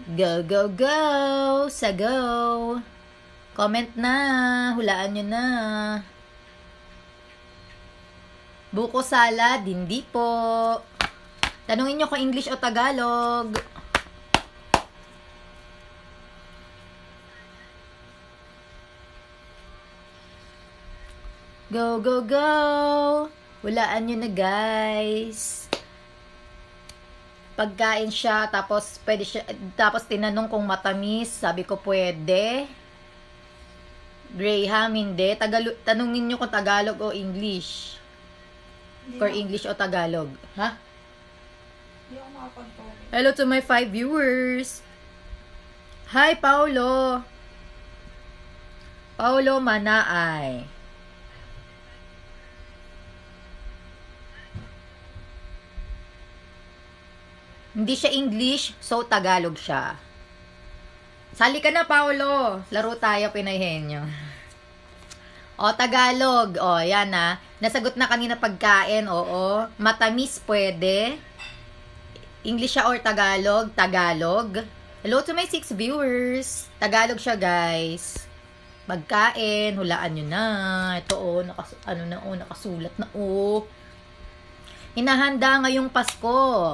Go, go, go! Sa go! Comment na! Hulaan nyo na! Buko salad? Hindi po. Tanungin nyo kung English o Tagalog. Go, go, go! Hulaan nyo na, guys. Pagkain siya, tapos tinanong kung matamis. Sabi ko, pwede. Graham, hindi. Tanungin nyo kung Tagalog o English. Or English o Tagalog. Ha? Hindi ako makapag-comment. Hello to my 5 viewers. Hi, Paulo. Paulo Manaay. Hindi siya English, so Tagalog siya. Sali ka na, Paulo. Laro tayo, Pinayhenyo. O, Tagalog. O, yan na. Nasagot na kanina pagkain, oo. Matamis, pwede. English siya or Tagalog? Tagalog. Hello to my 6 viewers. Tagalog siya, guys. Pagkain, hulaan nyo na. Ito, nakasulat na, Hinahanda ngayong Pasko.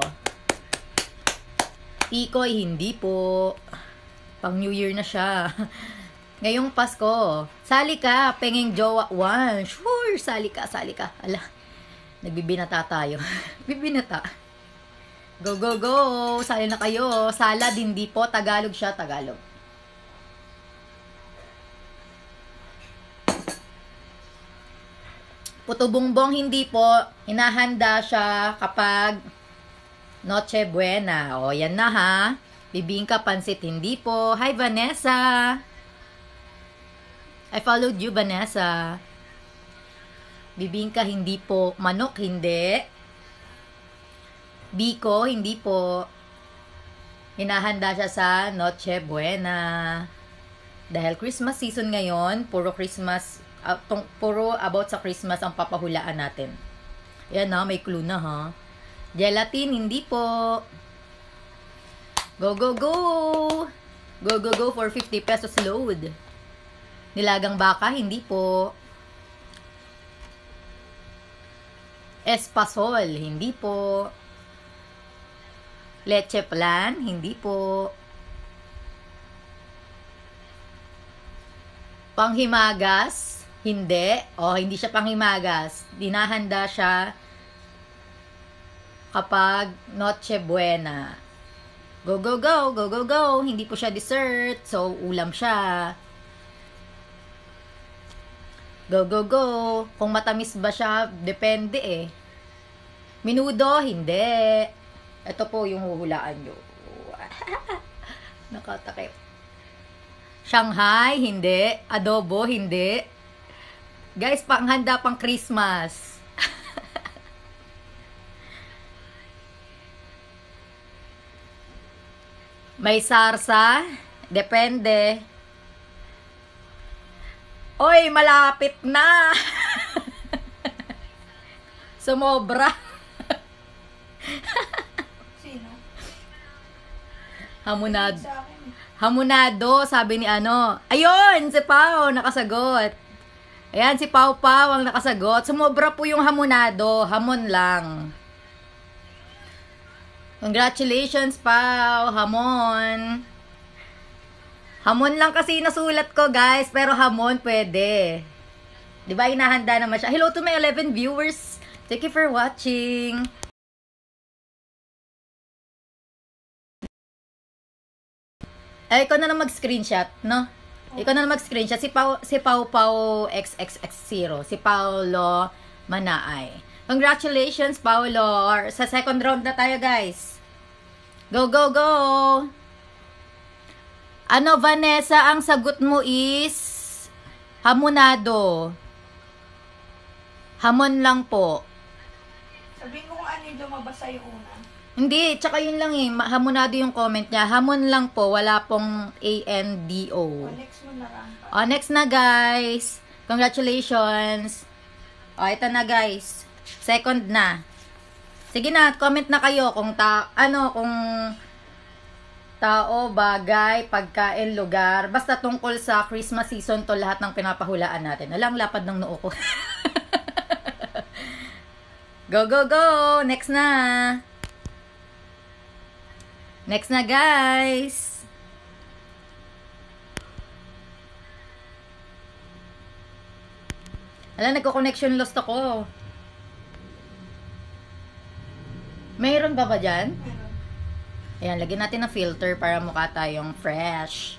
Ikoy, hindi po. Pang New Year na siya. Ngayong Pasko. Sali ka, pengeng jowa 1. Sure, sali ka. Ala, nagbibinata tayo. Bibinata. Go, go, go. Sali na kayo. Salad, hindi po. Tagalog siya, Tagalog. Puto bongbong, hindi po. Hinahanda siya kapag Noche Buena. O, yan na ha. Bibingka, pansit, hindi po. Hi, Vanessa. I followed you, Vanessa. Bibingka, hindi po. Manok, hindi. Biko, hindi po. Hinahanda siya sa Noche Buena. Dahil Christmas season ngayon, puro about sa Christmas ang papahulaan natin. Yan na, may clue na ha. Gelatin, hindi po. Go, go, go! Go, go, go for 50 pesos load. Nilagang baka, hindi po. Espasol, hindi po. Leche plan, hindi po. Panghimagas, hindi. O, hindi siya panghimagas. Dinahanda siya kapag Noche Buena. Go, go, go, go, go, go. Hindi po siya dessert, so ulam siya. Go, go, go. Kung matamis ba siya, depende eh. Minudo, hindi. Ito po yung huhulaan nyo. Nakatakip. Shanghai, hindi. Adobo, hindi. Guys, panghanda pang Christmas. May sarsa? Depende. Oy, malapit na. Sumobra. Sino? Hamunado. Sa akin eh. Hamunado, sabi ni ano. Ayun, si Pao, nakasagot. Ayan, si Pao Pao ang nakasagot. Sumobra po yung hamonado. Hamon lang. Congratulations, Pao. Hamon. Hamon lang kasi nasulat ko, guys. Pero hamon, pwede. Diba, inahanda naman siya. Hello to my 11 viewers. Thank you for watching. Eh, ikaw na lang mag-screenshot, no? Ikaw na lang mag-screenshot. Si Pau Pau XXX0. Si Paulo Manaay. Congratulations, Paulo. Sa second round na tayo, guys. Go, go, go! Ano, Vanessa, ang sagot mo is hamonado. Hamon lang po. Sabihin ko kung ano yung lumabas sa'yo una. Hindi, tsaka yun lang eh. Hamonado yung comment niya. Hamon lang po, wala pong A-N-D-O. Next mo na lang. O, next na, guys. Congratulations. O, ito na, guys. Second na. Sige na, comment na kayo kung Tao, bagay, pagkain, lugar. Basta tungkol sa Christmas season to lahat ng pinapahulaan natin. Alang lapad ng noo ko. Go, go, go! Next na! Next na, guys! Alam, nagko-connection lost ako. Mayroon ba dyan? Meron. Ayan, lagyan natin ng filter para mukha tayong fresh.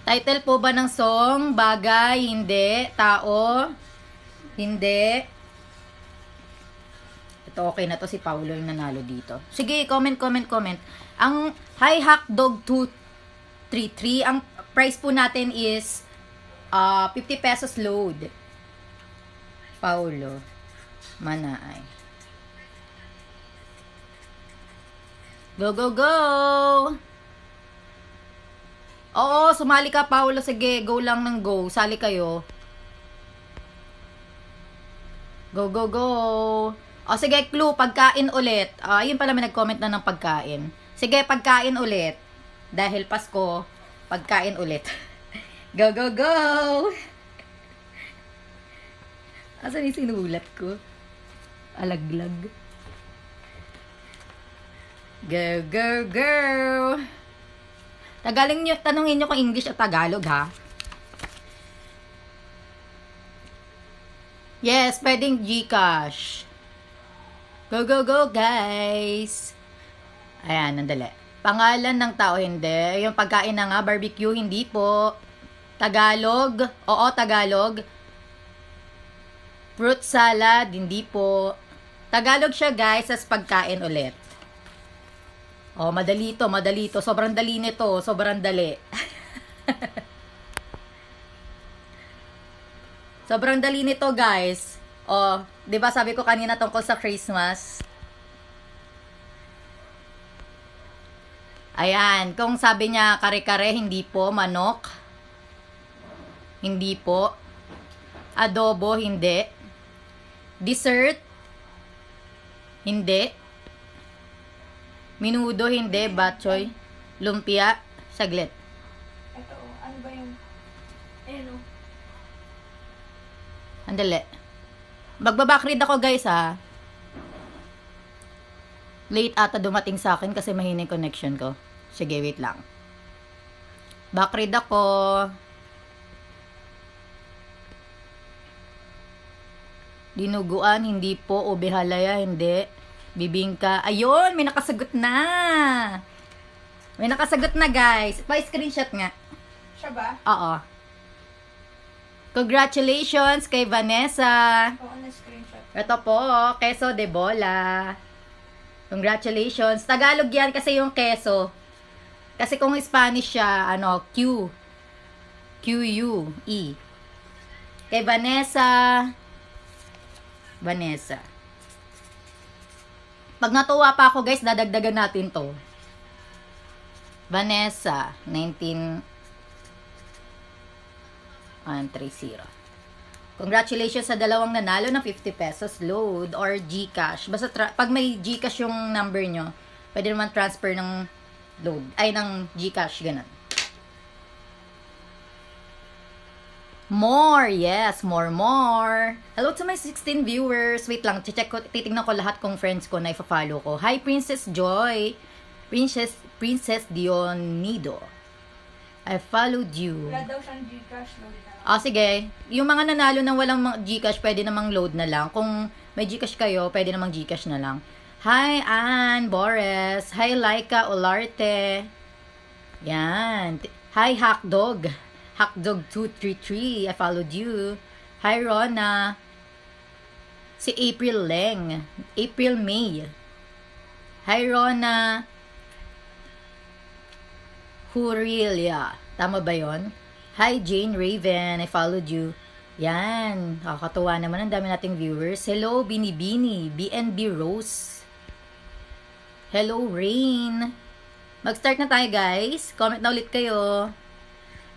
Title po ba ng song? Bagay, hindi. Tao, hindi. Ito, okay na to. Si Paulo yung nanalo dito. Sige, comment. Ang Hi Hackdog 233, ang price po natin is 50 pesos load. Paulo Manaay. Go, go, go! Oo, sumali ka, Paulo. Sige, go lang ng go. Sali kayo. Go, go, go! O, sige, clue, pagkain ulit. Ayun pala, may nag-comment na ng pagkain. Sige, pagkain ulit. Dahil Pasko, pagkain ulit. Go, go, go! Asan yung sinulat ko? Alaglag. Go, go, go! Tanungin nyo kung English o Tagalog, ha? Yes, pwedeng Gcash. Go, go, go, guys! Ayan, nandali. Pangalan ng tao, hindi. Yung pagkain na nga, barbecue, hindi po. Tagalog, oo, Tagalog. Fruit salad, hindi po. Tagalog siya, guys, as pagkain ulit. Oh, madali to. Sobrang dali nito. Sobrang dali. Sobrang dali nito, guys. Oh, 'di ba sabi ko kanina tungkol sa Christmas? Ayan, kung sabi niya kare-kare, hindi po. Manok, hindi po. Adobo, hindi. Dessert, hindi. Minudo, hindi. Batchoy. Lumpia. Saglit. Ito, ano ba yung... Ayun, Andali. Magbabackread ako, guys, ha. Late ata dumating sa akin kasi mahina yung connection ko. Sige, wait lang. Backread ako. Dinuguan, hindi po. Ube halaya, hindi. Bibingka. Ayun, may nakasagot na. May nakasagot na, guys. Pa-screenshot nga. Siya ba? Oo. Congratulations kay Vanessa. Oo, na-screenshot. Ito po, queso de bola. Congratulations. Tagalog yan kasi yung queso. Kasi kung Spanish siya, Q-U-E. Kay Vanessa. Pag natuwa pa ako, guys, dadagdagan natin to. Vanessa, 19130. Congratulations sa dalawang nanalo ng 50 pesos load or Gcash. Basta pag may Gcash yung number nyo, pwede naman transfer ng load. Ay, ng Gcash, ganun. More, yes, more. Hello to my 16 viewers. Wait lang, titignan ko lahat kong friends ko na ifa-follow ko. Hi, Princess Joy. Princess Dionido. I followed you. Wala daw siyang Gcash, load na lang. Sige. Yung mga nanalo ng walang Gcash, pwede namang load na lang. Kung may Gcash kayo, pwede namang Gcash na lang. Hi, Ann Boris. Hi, Laika Olarte. Yan. Hi, Hackdog. Hackdog233, I followed you. Hi, Rona. Si April Leng. April May. Hi, Rona. Hurilia. Tama ba yon? Hi, Jane Raven. I followed you. Yan. Kakatuwa naman. Ang dami nating viewers. Hello, Binibini. BNB Rose. Hello, Rain. Mag-start na tayo, guys. Comment na ulit kayo.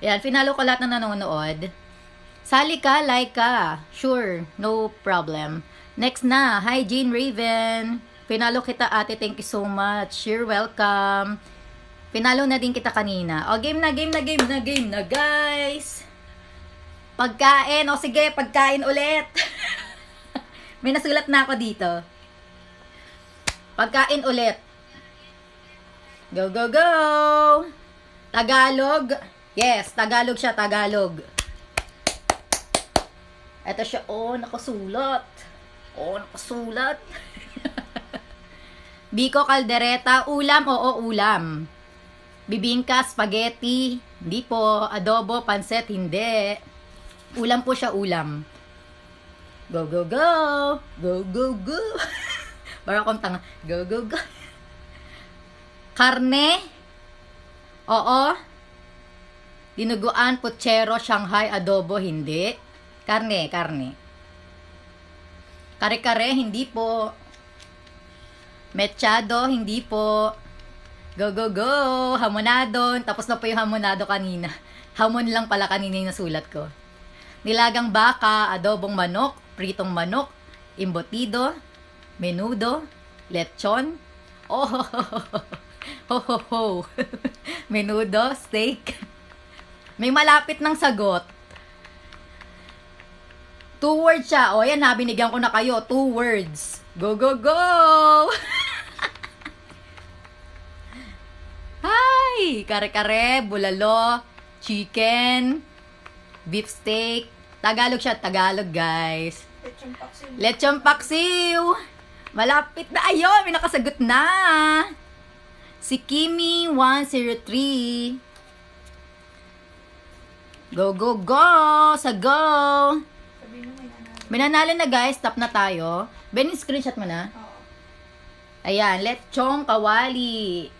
Yan, finalo ko lahat na nanonood. Sali ka, like ka. Sure, no problem. Next na, hi Jane Raven. Finalo kita, ate, thank you so much. You're welcome. Pinalo na din kita kanina. O, game na, guys. Pagkain. O, sige, pagkain ulit. May nasulat na ako dito. Pagkain ulit. Go, go, go. Tagalog. Yes, Tagalog siya, Tagalog. Ito siya. Oh, nakasulat. Biko caldereta. Ulam, oo, ulam. Bibingka, spaghetti, hindi po. Adobo, pansit, hindi. Ulam po siya, ulam. Go, go, go. Go, go, go. Para akong tanga. Go, go, go. Karne. Oo. Dinuguan, putsero, Shanghai, adobo, hindi. Karne. Kare-kare, hindi po. Mechado, hindi po. Go, go, go! Hamonado. Tapos na po yung hamonado kanina. Hamon lang pala kanina yung nasulat ko. Nilagang baka, adobong manok, pritong manok, imbotido, menudo, lechon. Oh, ho. Menudo, steak. May malapit ng sagot. 2 words siya. O, yan na. Binigyan ko na kayo. 2 words. Go, go, go! Hi! Kare-kare, bulalo, chicken, beef steak. Tagalog siya, Tagalog, guys. Lechon paksiw. Malapit na. Ayun, may nakasagot na. Si Kimi 103. Go, go, go! Sa go! May nanalo na, guys. Stop na tayo. Ben, screenshot mo na. Ayan, lechong kawali.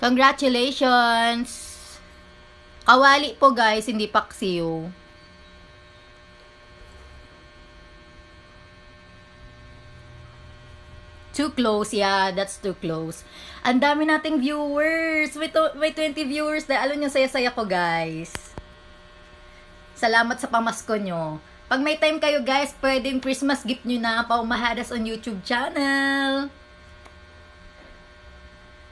Congratulations! Kawali po, guys, hindi paksiw. Too close, yeah, that's too close. Ang dami nating viewers! May 20 viewers na, alam nyo, saya-saya ko, guys. Salamat sa pamasko nyo. Pag may time kayo, guys, pwedeng Christmas gift nyo na paumahadas on YouTube channel.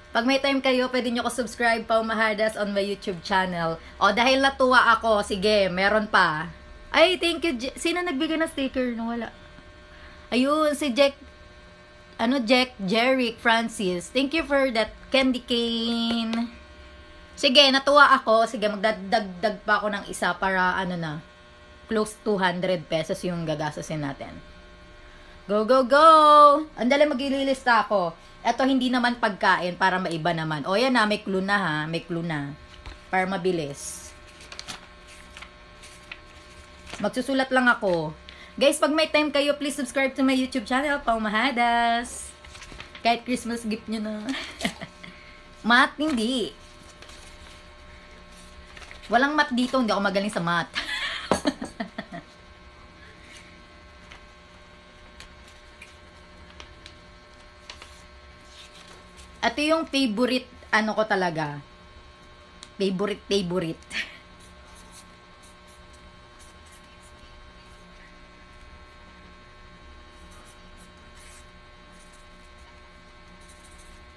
Pag may time kayo, pwede nyo ko subscribe pa umahadas on my YouTube channel. O, dahil natuwa ako, sige, meron pa. Ay, thank you. Sino nagbigay ng sticker? Wala. Ayun, si Jack Jeric Francis. Thank you for that candy cane. Sige, natuwa ako. Sige, magdagdag pa ako ng isa para close 200 pesos yung gagastusin natin. Go, go, go! Andali, maglilista ako. Ito hindi naman pagkain para maiba naman. O yan na, may clue na ha. May clue na. Para mabilis. Magsusulat lang ako. Guys, pag may time kayo, please subscribe to my YouTube channel, Paumahadas. Kahit Christmas gift nyo na. Math, hindi. Walang math dito, hindi ako magaling sa math. Ito yung favorite, ko talaga. Favorite.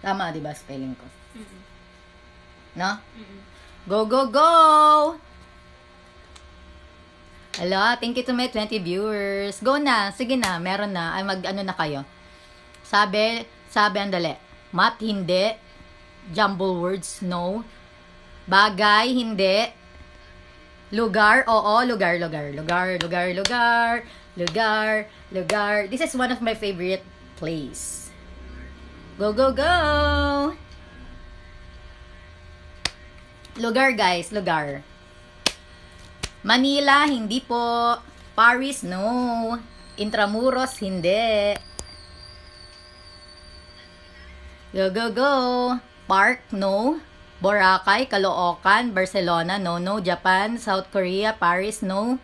Tama, di ba, spelling ko? No? Go, go, go! Hello, thank you to my 20 viewers. Go na, sige na, meron na. Ay, na kayo. Sabi, andali. Math, hindi. Jumble words, no. Bagay, hindi. Lugar, oo. Lugar. This is one of my favorite place. Go, go, go! Lugar, guys. Lugar. Manila, hindi po. Paris, no. Intramuros, hindi. Go, go, go. Park, no. Boracay, Caloocan, Barcelona, no. Japan, South Korea, Paris, no.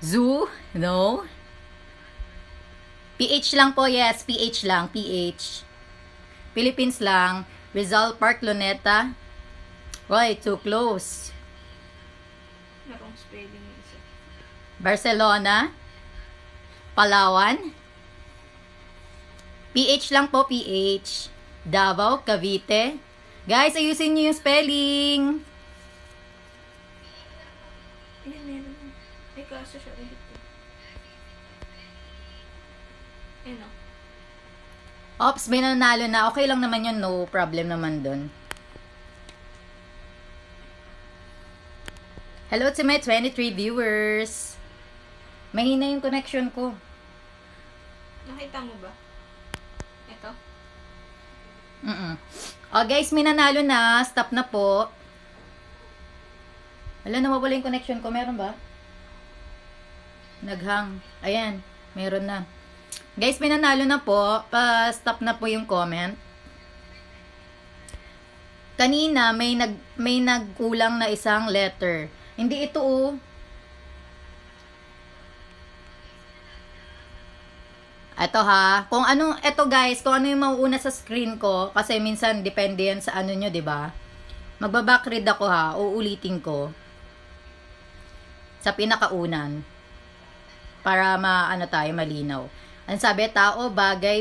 Zoo, no. PH lang po, yes. PH lang, PH. Philippines lang. Rizal Park, Luneta. Right, too close. Narong spelling isa. Barcelona. Palawan. PH lang po, PH. Davao, Cavite. Guys, ayusin niyo yung spelling. Ayan, meron na. Ay, kaso siya ulit. Ayan o. Ops, may nanalo na. Okay lang naman yun. No problem naman dun. Hello to my 23 viewers. Mahina yung connection ko. Nakita mo ba? Ito? Oh, guys, may nanalo na. Stop na po. Wala, nawawala yung connection ko. Meron ba? Naghang. Ayan, meron na. Guys, may nanalo na po. Pa-stop na po yung comment. Kanina, may nagkulang na isang letter. Hindi ito oh. Ito ha. Ito guys, kung ano yung mauuna sa screen ko, kasi minsan depende yan sa ano nyo, 'di ba? Magba-backread ako ha, uulitin ko. Sa pinakaunan. Para tayo malinaw. Ang sabi, tao, bagay,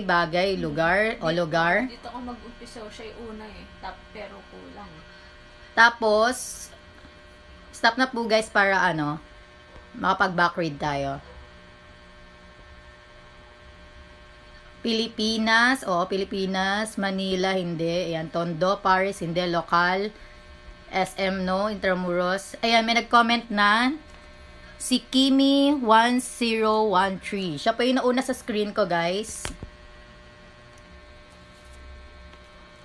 lugar, o lugar. Dito ako mag-umpisa, siya yung una eh. Pero kulang. Tapos, stop na po guys para makapag-backread tayo. Pilipinas, Pilipinas, Manila, hindi. Ayan, Tondo, Paris, hindi. Local, SM, no. Intramuros. Ayan, may nag-comment na. Si Kimi1013. Siya pa yung nauna sa screen ko, guys.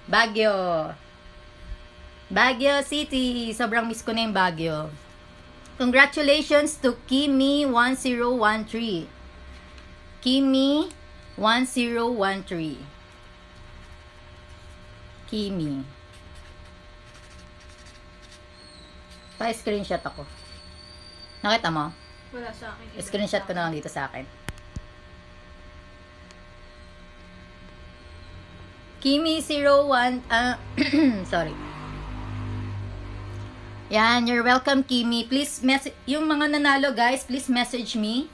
Baguio. Baguio City. Sobrang miss ko na yung Baguio. Congratulations to Kimi1013. Kimi1013. Kimi. Pa-screenshot ako. Nakita mo? Wala sa akin. Screenshot ko na lang dito sa akin. Kimi01, sorry. Yan, you're welcome, Kimi. Please, yung mga nanalo, guys, please message me.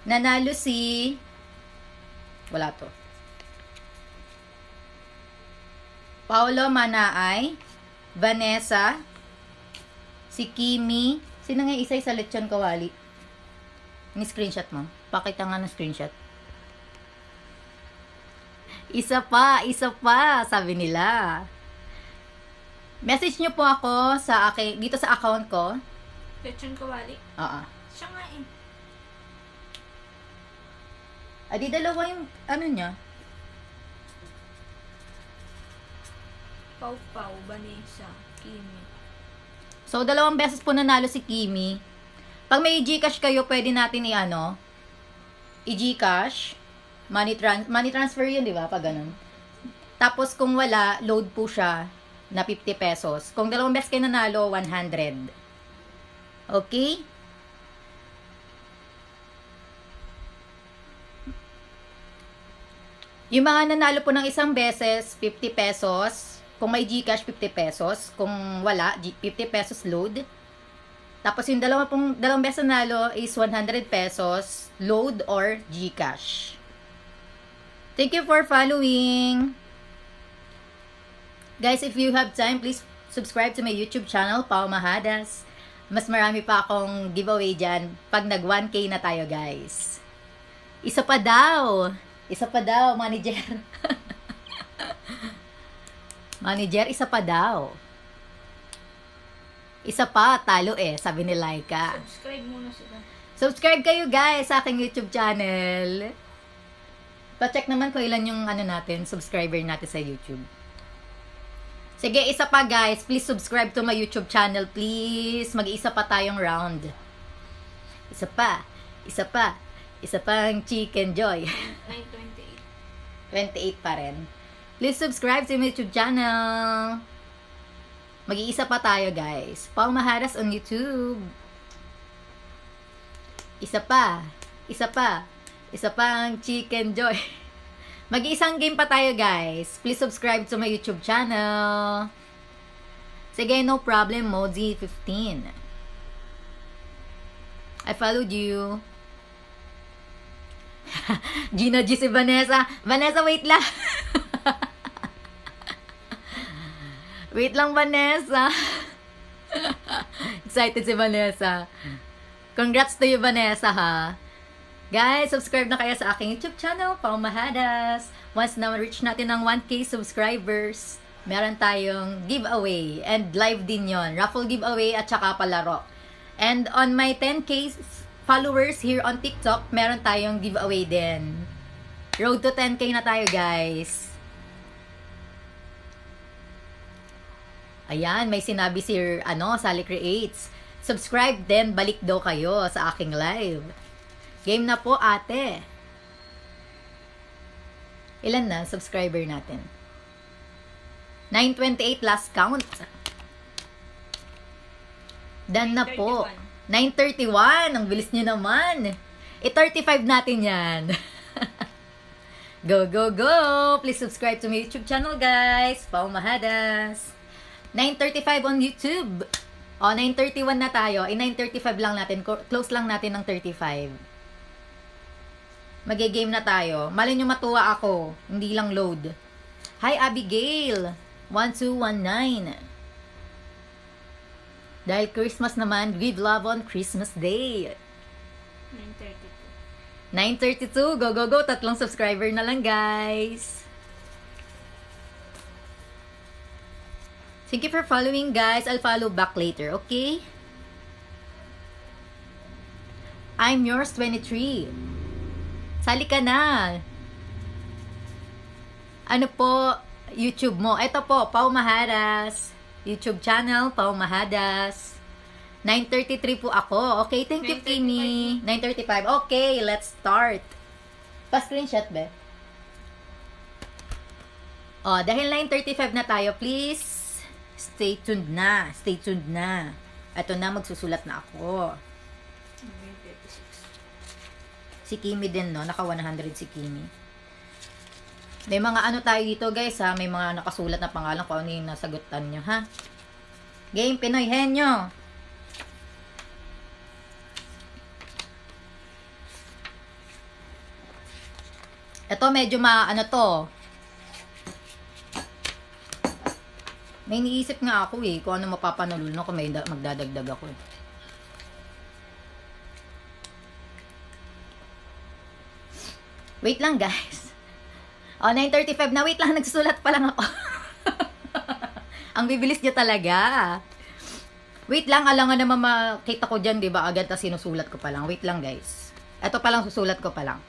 Nanalo si... Wala to. Paolo Manaay, Vanessa, si Kimi. Sino nga isa sa lechon kawali? Ni-screenshot mo. Pakita nga na screenshot. Isa pa, sabi nila. Message nyo po ako sa akin, dito sa account ko. Lechon kawali? Oo. Siya nga eh. Adi dalawa yung niya. Pau, Vanessa, Kimi. So, 2 beses po nanalo si Kimi. Pag may GCash kayo, pwede natin i-GCash. Money transfer yun, di ba? Pag ganun. Tapos, kung wala, load po siya na 50 pesos. Kung 2 beses kayo nanalo, 100. Okay? Yung mga nanalo po ng 1 beses, 50 pesos. Kung may GCash, 50 pesos. Kung wala, 50 pesos load. Tapos yung 2 beses nanalo is 100 pesos load or GCash. Thank you for following. Guys, if you have time, please subscribe to my YouTube channel, Pao Mahadas. Mas marami pa akong giveaway dyan pag nag 1K na tayo, guys. Isa pa daw, manager. Manager, isa pa daw. Isa pa, talo sabi ni Laika. Subscribe muna sila. Subscribe kayo guys sa aking YouTube channel. Pa-check naman kung ilan yung natin, subscriber natin sa YouTube. Sige, isa pa guys. Please subscribe to my YouTube channel, please. Mag-isa pa tayong round. Isa pa ang Chicken Joy. 928. 28 pa rin. Please subscribe to my YouTube channel. Mag-iisa pa tayo, guys. Pao Mahadas on YouTube. Isa pa ang Chicken Joy. Mag-iisang game pa tayo, guys. Please subscribe to my YouTube channel. Sige, no problem, Mozi 15. I followed you. Gina G si Vanessa. Vanessa, wait lang. Wait lang, Vanessa. Excited si Vanessa. Congrats to you, Vanessa, ha? Guys, subscribe na kayo sa aking YouTube channel, Pao Mahadas. Once na reach natin ng 1K subscribers, meron tayong giveaway. And live din yon, raffle giveaway at saka palaro. And on my 10K followers here on TikTok, meron tayong giveaway din. Road to 10K na tayo, guys. Ayan, may sinabi si, Sally Creates. Subscribe din, balik daw kayo sa aking live. Game na po, ate. Ilan na subscriber natin? 928 last count. Done na po. 931. Ang bilis nyo naman. 35 natin yan. Go, go, go. Please subscribe to my YouTube channel, guys. Pao Mahadas. 935 on YouTube. O, 931 na tayo. 935 lang natin. Close lang natin ng 35. Magigame na tayo. Malay nyo matuwa ako. Hindi lang load. Hi, Abigail. 1219. Dahil Christmas naman, give love on Christmas Day. 932. Go, go, go. 3 subscriber na lang, guys. Thank you for following, guys. I'll follow back later, okay? I'm yours, 23. Sali ka na. Ano po, YouTube mo? Ito po, Pao Mahadas. YouTube channel, Pao Mahadas. 9:33 po ako. Okay, thank you, Kimi. 9:35. Okay, let's start. Pa-screenshot, be. Oh, dahil 9:35 na tayo, please stay tuned na. Stay tuned na. Ito na, magsusulat na ako. Si Kimi din, no? Naka 100 si Kimi. May mga ano tayo dito, guys, ha? May mga nakasulat na pangalan kung ano yung nasagutan nyo, ha? Game Pinoy Henyo. Ito, medyo ano to. May iniisip nga ako, eh, kung ano mapapanulul no, kung may magdadagdag ako, eh. Wait lang, guys. O, 9:35 na. Wait lang, nagsusulat pa lang ako. Ang bibilis niya talaga. Wait lang, alangan naman makita ko dyan, diba? Agad na sinusulat ko pa lang. Wait lang, guys. Ito pa lang, susulat ko pa lang.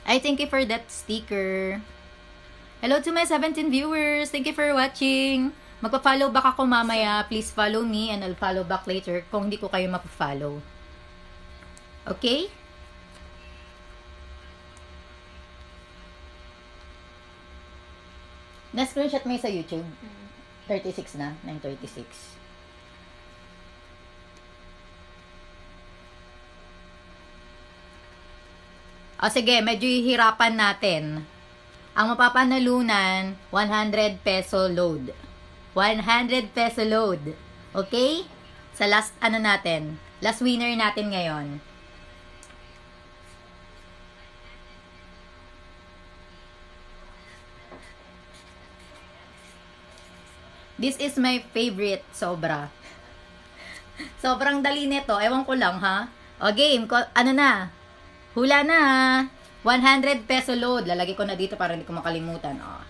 I thank you for that sticker. Hello to my 17 viewers. Thank you for watching. Magpa-follow back ako mamaya. Please follow me and I'll follow back later kung hindi ko kayo mapa-follow. Okay? Na-screenshot mo yung sa YouTube? 36 na. 9:36. O sige, medyo hihirapan natin. Ang mapapanalunan, 100 peso load. 100 peso load. Okay? Sa last, natin? Last winner natin ngayon. This is my favorite, sobra. Sobrang dali nito. Ewan ko lang, ha? O game, ano na? Hula na, ha? 100 peso load. Lalagay ko na dito para hindi ko makalimutan. Oh.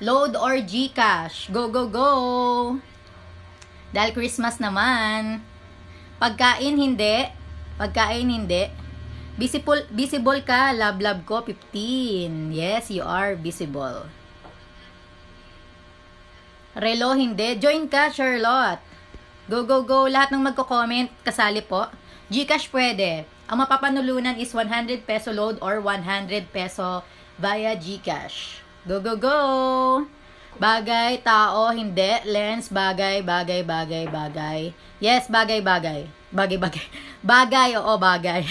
Load or GCash. Go, go, go. Dahil Christmas naman. Pagkain, hindi. Pagkain, hindi. Visible ka. Love ko, 15. Yes, you are visible. Relo, hindi. Join ka, Charlotte. Go, go, go. Lahat ng magko-comment, kasali po. GCash pwede. Ang mapapanulunan is 100 peso load or 100 peso via GCash. Go, go, go! Bagay, tao, hindi. Lens, bagay, bagay, bagay, bagay. Yes, bagay, bagay. Bagay, bagay. Bagay, oo, bagay.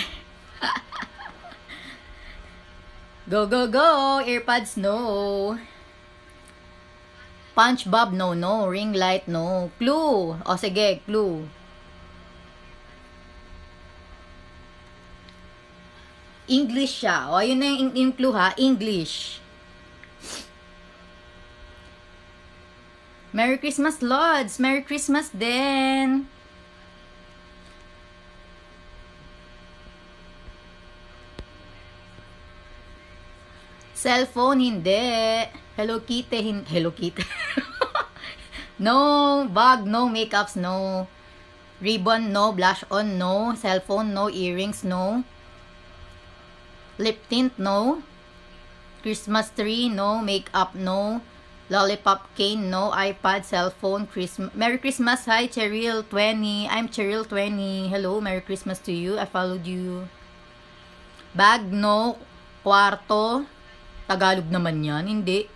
Go, go, go! Earpods, no. SpongeBob, no. Ring light, no. Clue. O, sige, clue. English siya. O, yun na yung clue ha. English. Merry Christmas, Lods. Merry Christmas din. Cellphone, hindi. Hello Kitty, Hello Kitty. No. Bag, no. Makeups, no. Ribbon, no. Blush on, no. Cellphone, no. Earrings, no. Lip tint, no. Christmas tree, no. Makeup, no. Lollipop cane, no. iPad, cellphone, Christmas. Merry Christmas. Hi, Cheryl 20. I'm Cheryl 20. Hello, Merry Christmas to you. I followed you. Bag, no. Kwarto. Tagalog naman yan. Hindi.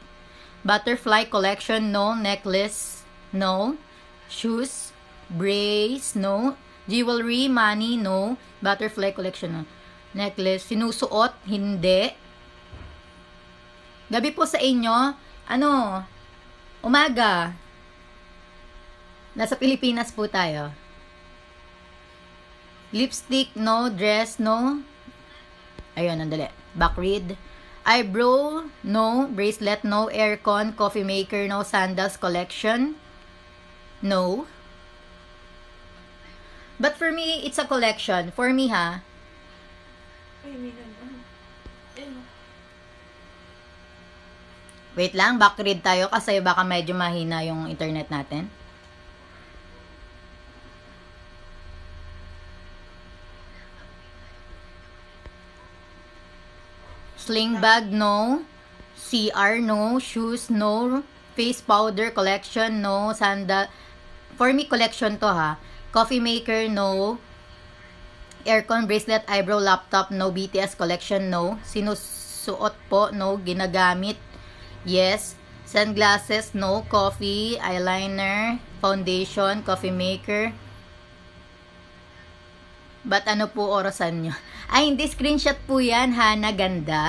Butterfly collection, no. Necklace, no. Shoes. Brace, no. Jewelry, money, no. Butterfly collection, no. Necklace. Sinusuot, hindi. Gabi po sa inyo. Ano? Umaga. Nasa Pilipinas po tayo. Lipstick, no. Dress, no. Ayun, nandali. Back read. Eyebrow, no. Bracelet, no. Aircon, coffee maker, no. Sandals collection, no. But for me, it's a collection. For me, ha. Ay, may nag-ano. Wait lang, back read tayo kasi baka medyo mahina yung internet natin. Sling bag, no. CR, no. Shoes, no. Face powder collection, no. Sandal. For me, collection to, ha. Coffee maker, no. Aircon, bracelet, eyebrow, laptop, no. BTS collection, no. Sinusuot po, no. Ginagamit, yes. Sunglasses, no. Coffee, eyeliner, foundation, coffee maker. Ba't ano po orasan nyo? Ay, hindi. Screenshot po yan, Hana. Ganda.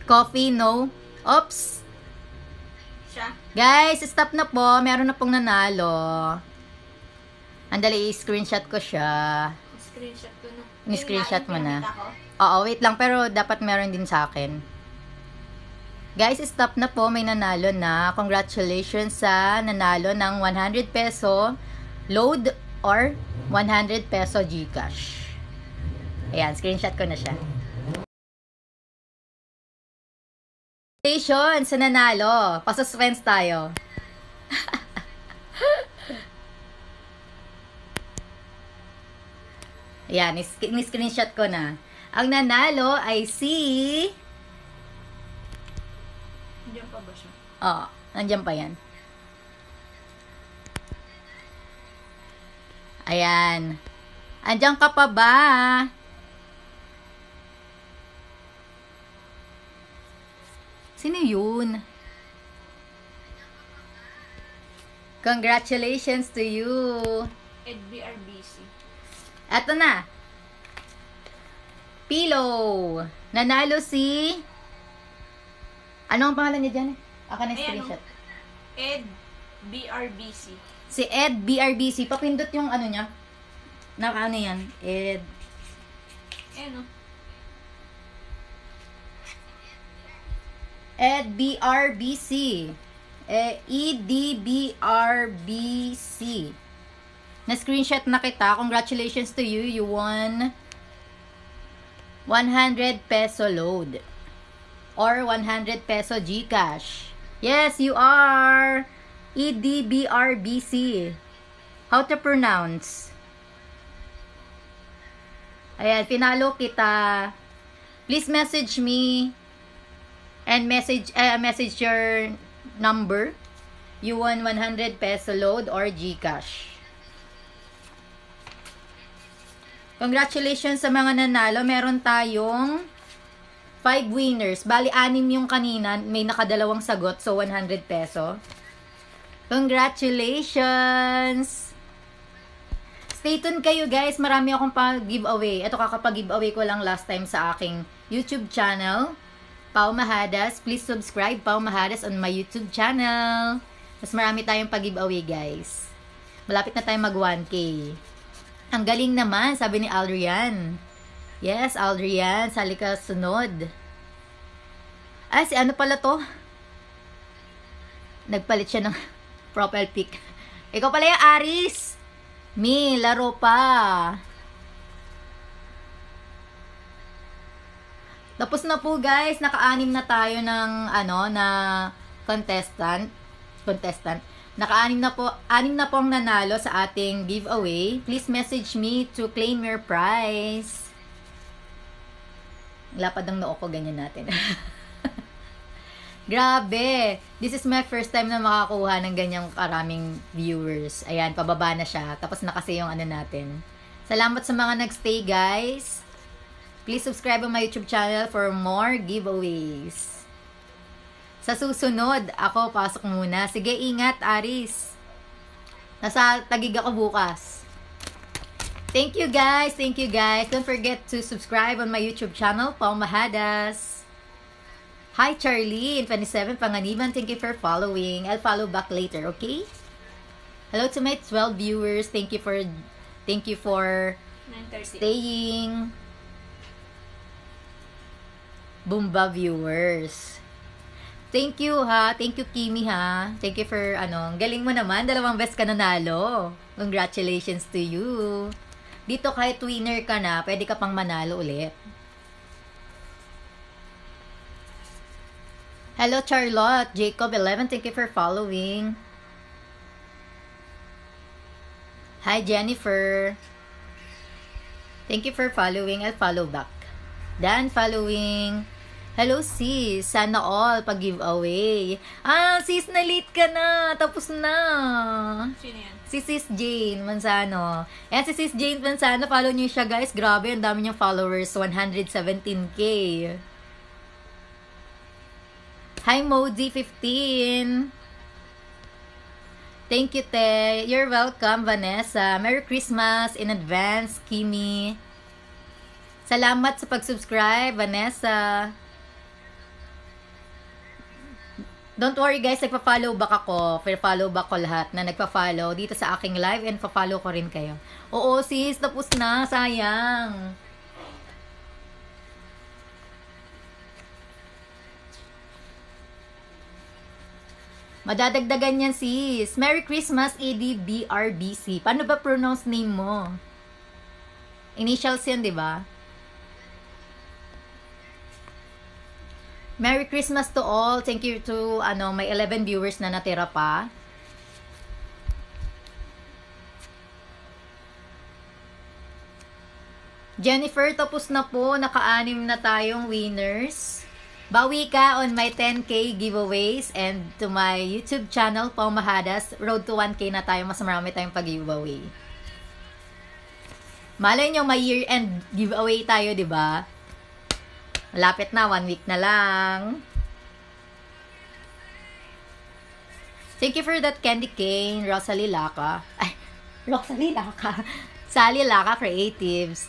Coffee, no. Oops. Siya. Guys, stop na po. Meron na pong nanalo. Andali, screenshot ko siya. Screenshot ko na. Ni-screenshot mo na. Pinakita ko. Oo, wait lang. Pero dapat meron din sa akin. Guys, stop na po. May nanalo na. Congratulations sa nanalo ng 100 peso load or 100 peso GCash. Ayan, screenshot ko na siya. Congratulations sa nanalo. Pa-suspense tayo. Ayan, ni-screenshot ko na. Ang nanalo ay si... Diyan pa ba siya? Oo, nandiyan pa yan. Ayan. Andiyan ka pa ba? Sino yun? Congratulations to you. EdBRBC. Eto na. Pillow. Nanalo si... Ano ang pangalan niya dyan? Aka na screenshot. EdBRBC. Si Ed BRBC. Papindot yung ano niya. Ano yan? Ed. Ano? Ed BRBC. EDBRBC. Na-screenshot na kita. Congratulations to you. You won 100 peso load. Or 100 peso GCash. Yes, you are. EDBRBC. How to pronounce? Ayan, pinalo kita. Please message me and message your number. You won 100 peso load or GCash. Congratulations sa mga nanalo. Meron tayong 5 winners. Bali, 6 yung kanina. May nakadalawang sagot. So, 100 peso. Congratulations! Stay tuned kayo guys. Marami akong pag-giveaway. Ito kakapag-giveaway ko lang last time sa aking YouTube channel. Pao Mahadas. Please subscribe, Pao Mahadas, on my YouTube channel. Mas marami tayong pag-giveaway, guys. Malapit na tayong mag 1K. Ang galing naman, sabi ni Aldrian. Yes, Aldrian. Sali ka sunod. Ay, si ano pala to? Nagpalit siya ng profile pic. Ikaw pala yung Aris. Mi, laro pa. Tapos na po guys, naka-anim na tayo ng na contestant. Naka-anim na po ang nanalo sa ating giveaway. Please message me to claim your prize. Lapad ang noo ko, ganyan natin. Grabe! This is my first time na makakuha ng ganyang karaming viewers. Ayan, pababa na siya. Tapos na kasi yung natin. Salamat sa mga nagstay guys. Please subscribe on my YouTube channel for more giveaways. Sa susunod, ako pasok muna. Sige, ingat, Aris. Nasa Taguig ako bukas. Thank you guys. Thank you guys. Don't forget to subscribe on my YouTube channel, Pao Mahadas. Hi, Charlie. In 27 Panganiban. Thank you for following. I'll follow back later, okay? Hello to my 12 viewers. Thank you for 9:30. staying. Bumba viewers. Thank you ha. Thank you Kimi ha. Thank you for galing mo naman. 2 beses ka nanalo. Congratulations to you. Dito kahit winner ka na, pwede ka pang manalo ulit. Hello Charlotte. Jacob 11. Thank you for following. Hi Jennifer. Thank you for following. I'll follow back. Dan following. Hello sis, sana all pag-giveaway. Sis, na-late ka na. Tapos na. Sino yan? Si Sis Jane Manzano. Ayan si Sis Jane Manzano. Follow niyo siya guys. Grabe, ang dami niyang followers. 117K. Hi Moji 15. Thank you Te. You're welcome Vanessa. Merry Christmas in advance Kimi. Salamat sa pag-subscribe, Vanessa. Don't worry guys, nagpa-follow back ako. Follow back ko lahat na nagpa-follow dito sa aking live and pa-follow ko rin kayo. Oo sis, tapos na. Sayang. Madadagdagan yan sis. Merry Christmas, EDBRBC. Paano ba pronounce name mo? Initials yan, di ba? Merry Christmas to all. Thank you to may 11 viewers na natira pa. Jennifer, tapos na po. Naka-anim na tayong winners. Bawi ka on my 10K giveaways and to my YouTube channel, Pao Mahadas. Road to 1K na tayo. Mas marami tayong pag-giveaway. Malay nyo, may year-end giveaway tayo, di ba? Malapit na, 1 week na lang. Thank you for that candy cane, Rosalie Laca. Ay, Rosalie Laca. Sally Laca Creatives.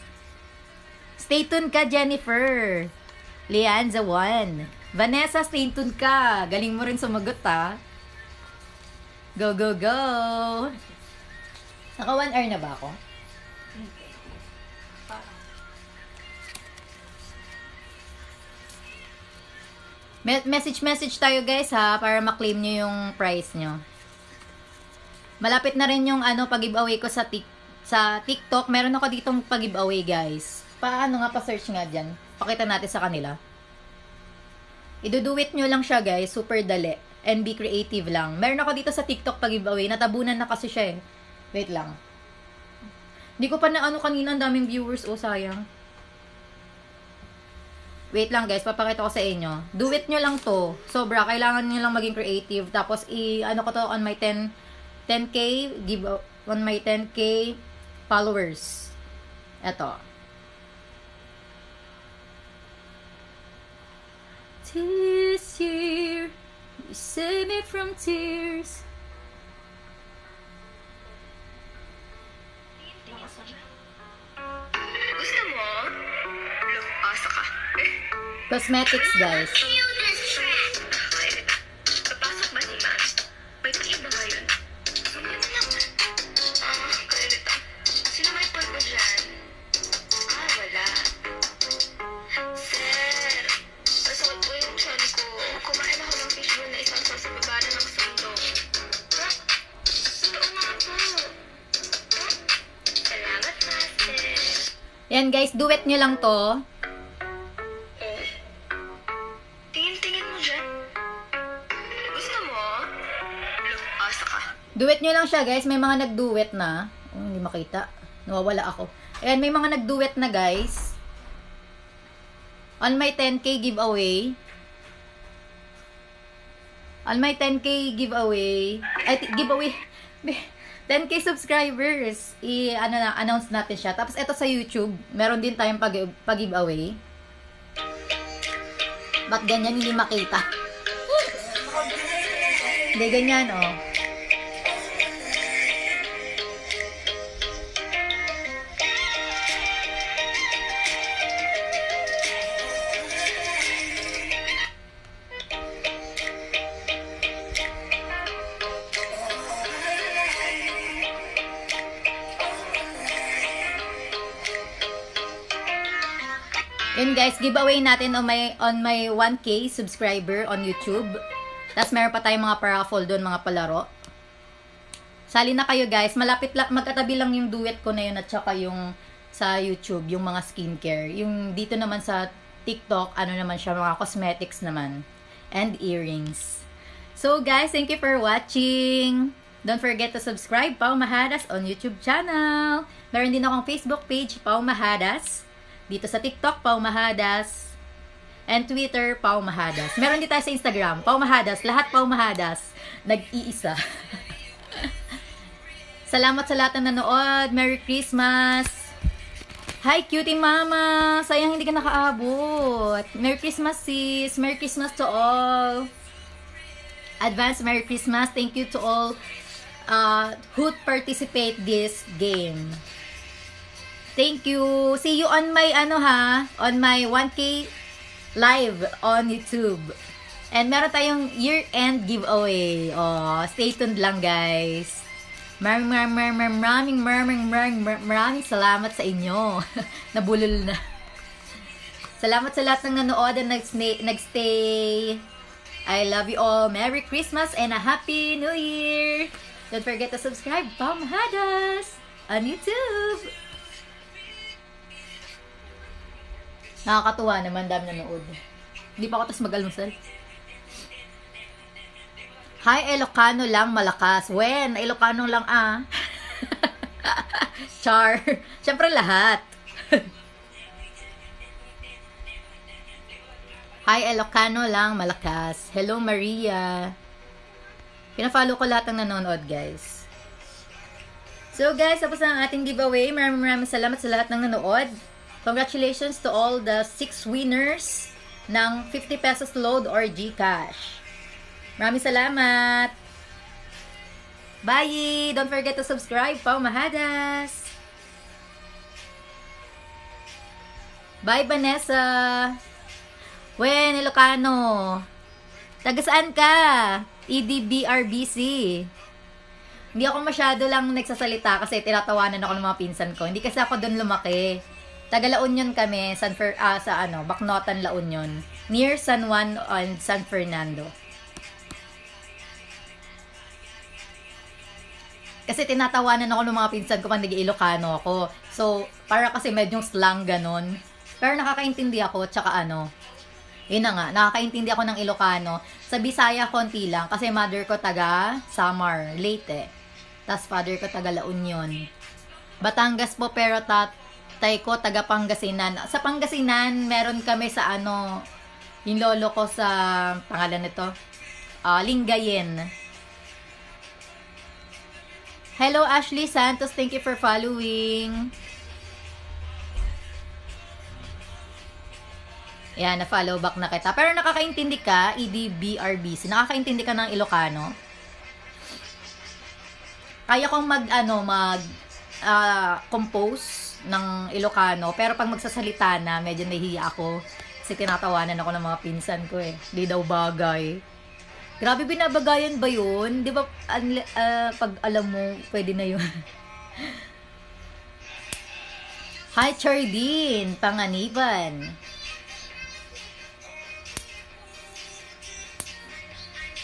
Stay tuned ka, Jennifer. Leanza 1. Vanessa, stay tuned ka. Galing mo rin sumagot, ha. Go, go, go. Naka 1 hour na ba ako? Message tayo guys ha, para ma-claim nyo yung prize nyo. Malapit na rin yung pag-giveaway ko sa TikTok. Meron ako ditong pag-giveaway guys. Paano nga pa-search nga dyan? Pakita natin sa kanila. Iduduit nyo lang siya guys, super dali. And be creative lang. Meron ako dito sa TikTok pag-giveaway. Natabunan na kasi siya eh. Wait lang. Hindi ko pa na kanina, ang daming viewers. Oh, sayang. Wait lang guys, papakita ko sa inyo. Do it nyo lang to. Sobra, kailangan nyo lang maging creative. Tapos, ko to on my 10K, on my 10K followers. Eto. This year, you save me from tears. Gusto mo? Look, asa ka. Cosmetics, guys. Papasok ba si Ma? May push ba ngayon? Sumaya na lang. Kalilita. Sino may pulpo dyan? Wala. Sir, masakit po yung tiyan ko. Kumain ako ng fishbowl na isang sa baba na ng sundo. Ha? Oo nga po. Salamat, Master. Yan, guys. Duet nyo lang to. Tingin-tingin mo dyan. Gusto mo? Look, asa ka. Duet nyo lang siya, guys. May mga nag-duet na. Oh, hindi makita. Nawawala ako. Ayan, may mga nag-duet na, guys. On my 10K giveaway. On my 10K giveaway. Ay, giveaway. 10K subscribers. Announce natin siya. Tapos, ito sa YouTube. Meron din tayong pag-giveaway. Ba't ganyan hindi makita? Hindi, ganyan, oh. Yun guys, giveaway natin on my 1K subscriber on YouTube. Tapos meron pa tayong mga paraffle doon, mga palaro. Sali na kayo guys. Malapit lang, magkatabi lang yung duet ko na yun at saka yung sa YouTube, yung mga skincare. Yung dito naman sa TikTok, ano naman siya, mga cosmetics naman. And earrings. So guys, thank you for watching. Don't forget to subscribe, Pao Mahadas on YouTube channel. Meron din akong Facebook page, Pao Mahadas. Dito sa TikTok, Pao Mahadas. And Twitter, Pao Mahadas. Meron din tayo sa Instagram, Pao Mahadas. Lahat Pao Mahadas. Nag-iisa. Salamat sa lahat na nanood. Merry Christmas. Hi, cutie mama. Sayang hindi ka nakaabot. Merry Christmas, sis. Merry Christmas to all. Advance Merry Christmas. Thank you to all who participate this game. Thank you. See you on my on my 1K live on YouTube. And meron tayong year-end giveaway. Oh, stay tuned lang guys. Maraming salamat sa inyo. Nabulol na. Salamat sa lahat ng nanood at nagstay. I love you all. Merry Christmas and a Happy New Year. Don't forget to subscribe, Pao Mahadas on YouTube. Nakakatuwa naman, dami nanood. Hindi pa ako tas mag-almusal. Hi, Ilocano lang malakas. When? Ilocano lang Char. Siyempre lahat. Hi, Ilocano lang malakas. Hello, Maria. Pina-follow ko lahat ng nanonood, guys. So, guys, tapos na ang ating giveaway. Maraming salamat sa lahat ng nanood. Congratulations to all the 6 winners ng 50 pesos load or GCash. Maraming salamat. Bye! Don't forget to subscribe, Pao Mahadas. Bye, Vanessa. When, Ilocano. Taga saan ka? EDBRBC. Hindi ako masyado lang nagsasalita kasi tinatawanan ako ng mga pinsan ko. Hindi kasi ako doon lumaki. Taga La Union kami, Bacnotan, La Union. Near San Juan and San Fernando. Kasi tinatawanan ako ng mga pinsan ko pag nag-Ilocano ako. So, para kasi medyong slang ganon. Pero nakakaintindi ako, tsaka yun na nga, nakakaintindi ako ng Ilocano. Sa Bisaya, konti lang. Kasi mother ko taga Samar, Leyte. Tapos father ko taga La Union. Batangas po, pero tatay ko taga Pangasinan. Sa Pangasinan, meron kami sa yung lolo ko sa, pangalan nito, Lingayen. Hello, Ashley Santos. Thank you for following. Yan, na-follow back na kita. Pero nakakaintindi ka, EDBRBC. Nakakaintindi ka ng Ilocano? Kaya kong compose ng Ilocano. Pero pag magsasalita na, medyo nahihiya ako. Kasi tinatawanan ako ng mga pinsan ko eh. Di daw bagay. Grabe, binabagayan ba yun? Di ba, pag alam mo, pwede na yun. Hi, Chardine, Panganiban.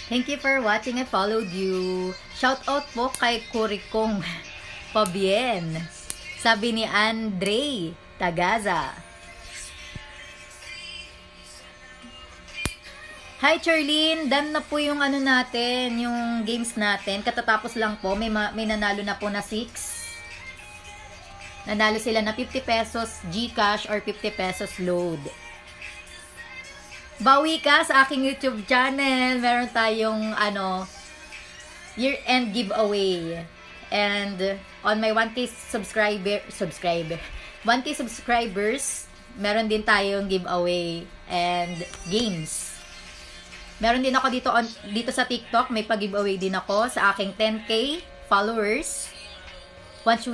Thank you for watching. I followed you. Shout out po kay Kurikong Pabien. Sabi ni Andre Tagaza. Hi, Charlene. Done na po yung ano natin, yung games natin. Katatapos lang po. May nanalo na po na 6. Nanalo sila na 50 pesos GCash or 50 pesos load. Bawi ka sa aking YouTube channel. Meron tayong year-end giveaway. And on my 1K subscribers, meron din tayong giveaway and games. Meron din ako dito sa TikTok, may pag-giveaway din ako sa aking 10K followers. Once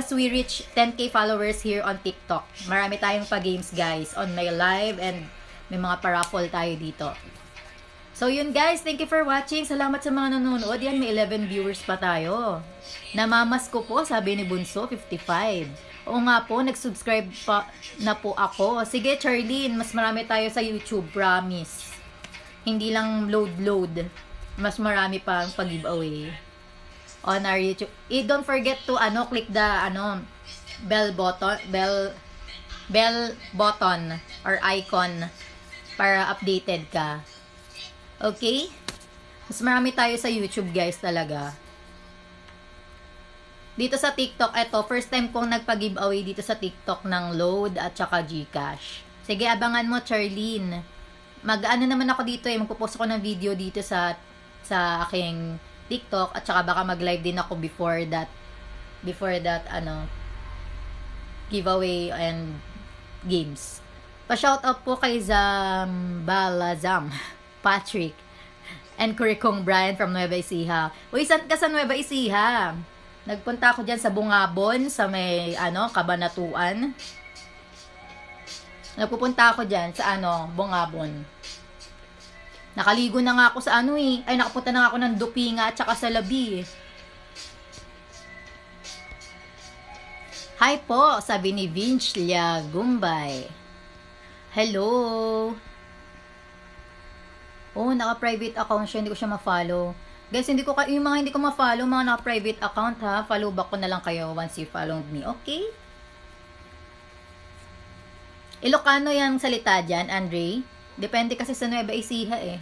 we reach 10K followers here on TikTok, marami tayong pa-games guys on my live and may mga pa-raffle tayo dito. So yun guys, thank you for watching. Salamat sa mga nanonood. Yan, may 11 viewers pa tayo. Namamas ko po, sabi ni Bunso, 55. Oo nga po, nag-subscribe pa na po ako. Sige Charlene, mas marami tayo sa YouTube, promise. Hindi lang load. Mas marami pa ang pag-giveaway on our YouTube. Don't forget to click the bell button or icon para updated ka. Okay? Mas marami tayo sa YouTube guys talaga. Dito sa TikTok, first time kong nagpa-giveaway dito sa TikTok ng load at saka GCash. Sige, abangan mo Charlene. Naman ako dito magpo-post ako ng video dito sa aking TikTok at saka baka mag-live din ako before that giveaway and games. Pa-shoutout po kay Zambalazam, Patrick, and Kurikong Brian from Nueva Ecija. Uy, saan ka sa Nueva Ecija? Nagpunta ako dyan sa Bungabon, sa may Kabanatuan. Nagpupunta ako dyan sa Bungabon. Nakaligo na nga ako sa nakapunta na nga ako ng Dupinga at saka sa Labi. Hi po, sabi ni Vince Gumbay. Hello. Oh, naka-private account siya, hindi ko siya ma-follow. Guys, yung mga hindi ko ma-follow, mga naka-private account ha, follow back ko na lang kayo once you followed me, okay? Ilocano yung salita dyan, Andre? Depende kasi sa Nueva Ecija eh.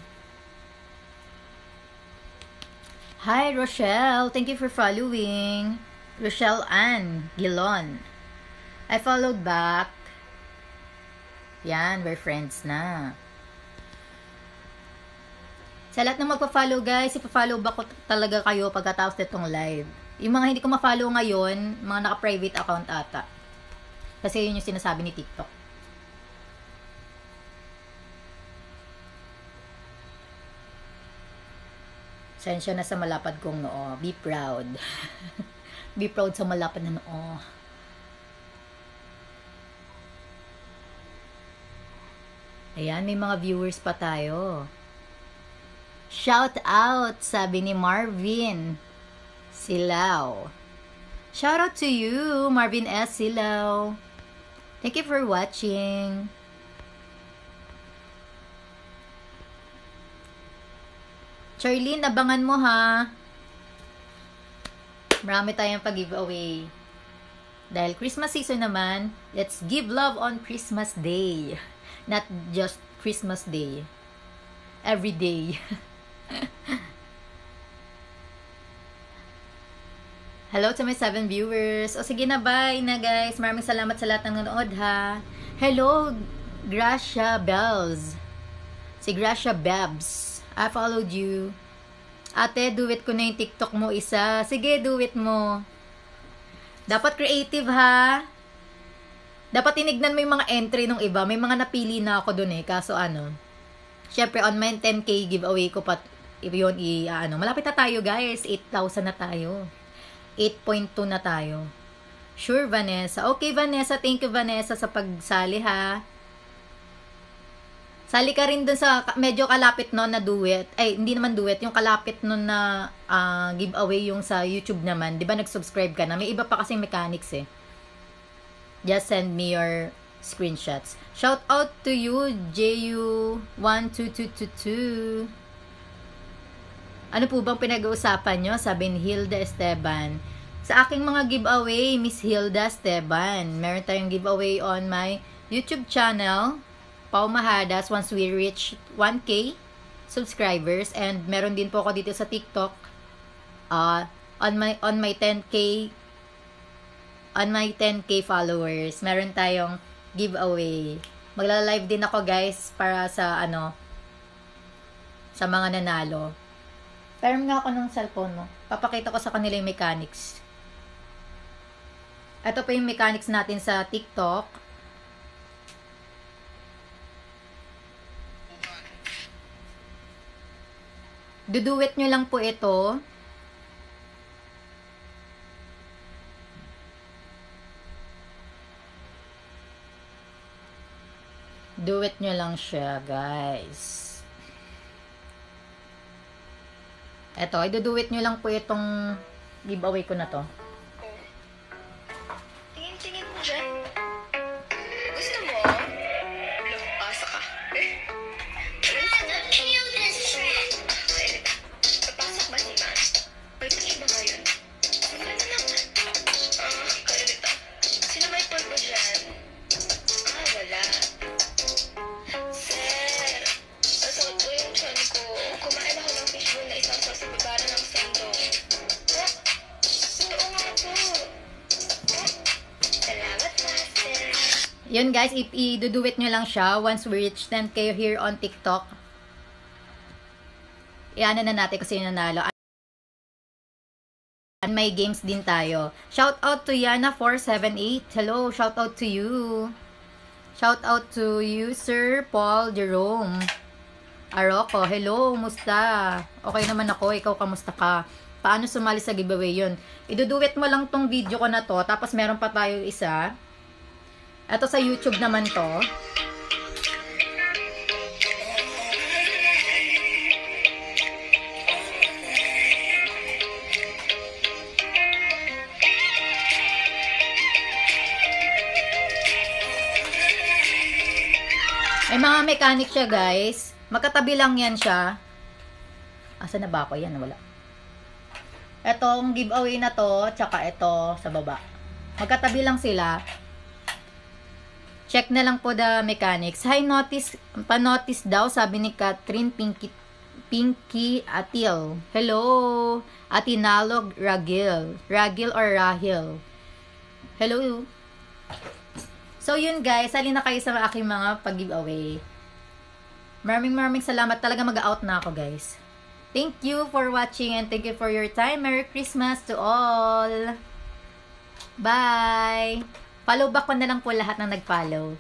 Hi, Rochelle. Thank you for following. Rochelle Ann Gilon. I followed back. Yan, we're friends na. Sa lahat ng magpa-follow guys, ipa-follow back ko talaga kayo pagkatapos nitong live. Yung mga hindi ko ma-follow ngayon, mga naka-private account ata. Kasi yun yung sinasabi ni TikTok. Sensya na sa malapad kong noo. Be proud. Be proud sa malapad na noo. Ayan, may mga viewers pa tayo. Shout out, sabi ni Marvin Silao. Shout out to you, Marvin S. Silao. Thank you for watching. Charlene, abangan mo ha. Marami tayong pag-giveaway. Dahil Christmas season naman, let's give love on Christmas Day. Not just Christmas Day. Every day. Hello to my 7 viewers. O sige na, bye na guys. Maraming salamat sa lahat ng nanonood ha. Hello, Gracia Bells. Si Gracia Babs. I followed you. Ate, do it ko na yung TikTok mo isa. Sige, do it mo. Dapat creative ha. Dapat tinignan mo yung mga entry ng iba. May mga napili na ako dun eh. Kaso syempre on my 10K giveaway ko pa yun malapit na tayo guys. 8,000 na tayo. 8.2 na tayo. Sure, Vanessa. Okay, Vanessa. Thank you, Vanessa, sa pagsali ha. Sali ka rin dun sa medyo kalapit nun na duet. Ay, hindi naman duet. Yung kalapit nun na giveaway yung sa YouTube naman. Di ba nag-subscribe ka na? May iba pa kasing mechanics eh. Just send me your screenshots. Shout out to you, JU12222. Ano po bang pinag-uusapan nyo? Sabi ni Hilda Esteban. Sa aking mga giveaway, Miss Hilda Esteban. Meron tayong giveaway on my YouTube channel. Pau Mahadas once we reach 1K subscribers, and meron din po ako dito sa TikTok on my 10K followers. Meron tayong giveaway. Magla-live din ako guys para sa sa mga nanalo. Pero nga ako ng cellphone mo. Papakita ko sa kanila yung mechanics. Ito pa yung mechanics natin sa TikTok. Duduet nyo lang po ito. Duet nyo lang siya, guys. Ito, iduduet nyo lang po itong giveaway ko na to. Tingin mo dyan. Gusto mo? Asa ka. Papasok ba si Ma? May pati ba ngayon? Ano na naman? Kainita. Sino may polvo dyan? Wala. Sir, nasot ko yung tiyan ko. Kumain ako ng fishbowl na isang sa bibara ng sandong. Oo nga po. Salamat, Master. Yun guys, i-duduet nyo lang siya once we reach 10K here on TikTok. Iano na natin kasi yung nanalo. And may games din tayo. Shout out to Yana478. Hello, shout out to you. Shout out to you, Sir Paul Jerome Aroko. Hello, musta? Okay naman ako. Ikaw, kamusta ka? Paano sumali sa giveaway yun? Iduduet mo lang tong video ko na to. Tapos meron pa tayo isa. Ito sa YouTube naman to. May mga mechanic siya, guys. Magkatabi lang yan siya. Asa na ba ako? Yan, wala. Etong giveaway na to, tsaka ito sa baba. Magkatabi lang sila. Check na lang po the mechanics. Hi, pa-notice daw, sabi ni Catherine Pinky Atil. Hello, Atinalog Ragil. Ragil or Rahil. Hello. So, yun guys, sali na kayo sa aking mga pag-giveaway. Maraming salamat. Talaga mag-out na ako guys. Thank you for watching and thank you for your time. Merry Christmas to all. Bye! Follow back ko na lang po lahat ng nag-follow.